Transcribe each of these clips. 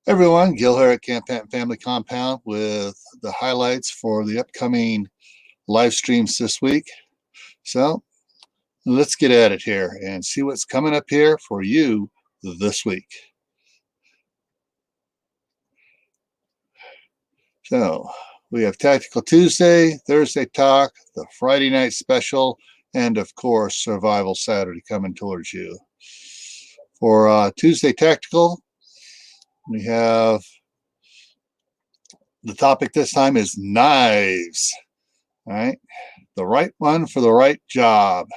Everyone, Gil here at Camppatton Family Compound with the highlights for the upcoming live streams this week. So let's get at it here and see what's coming up here for you this week. So we have Tactical Tuesday, Thursday Talk, the Friday Night Special, and of course Survival Saturday coming towards you. For Tuesday Tactical, we have the topic this time is knives. All right, the right one for the right job.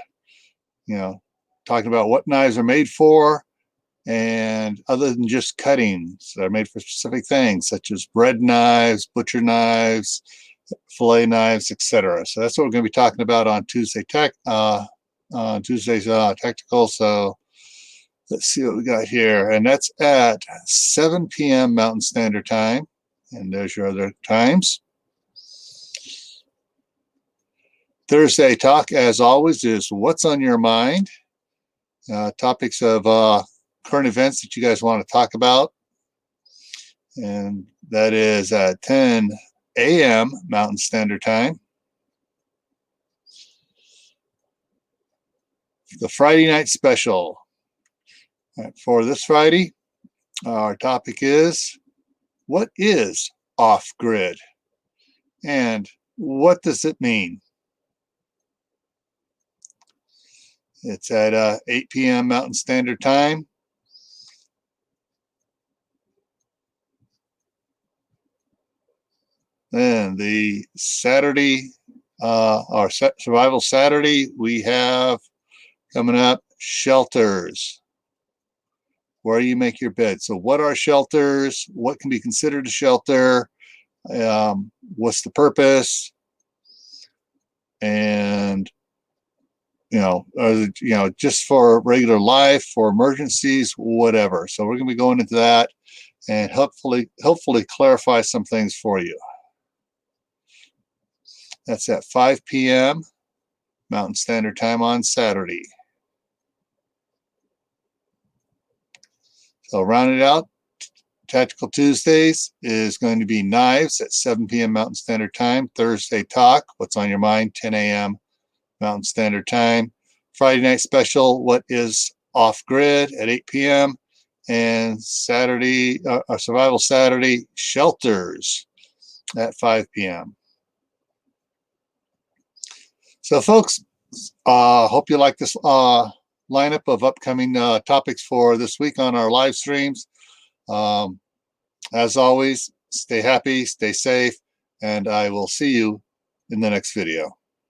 You know, talking about what knives are made for, and other than just cuttings, they're made for specific things such as bread knives, butcher knives, fillet knives, etc. So that's what we're going to be talking about on Tuesday's Tactical. So let's see what we got here, and that's at 7 p.m. Mountain Standard Time. And there's your other times. Thursday Talk, as always, is what's on your mind. Topics of current events that you guys want to talk about. And that is at 10 a.m. Mountain Standard Time. The Friday Night Special. For this Friday, our topic is, what is off-grid? And what does it mean? It's at 8 p.m. Mountain Standard Time. Then the Saturday, our Survival Saturday, we have coming up shelters, where you make your bed. So what are shelters? What can be considered a shelter? What's the purpose? And just for regular life, for emergencies, whatever. So we're going to be going into that and hopefully clarify some things for you. That's at 5 p.m. Mountain Standard Time on Saturday. So rounding out, Tactical Tuesdays is going to be knives at 7 p.m. Mountain Standard Time. Thursday Talk, what's on your mind, 10 a.m. Mountain Standard Time. Friday Night Special, what is off-grid at 8 p.m. And Saturday, Survival Saturday, shelters at 5 p.m. So folks, hope you like this lineup of upcoming topics for this week on our live streams. As always, stay happy, stay safe, and I will see you in the next video.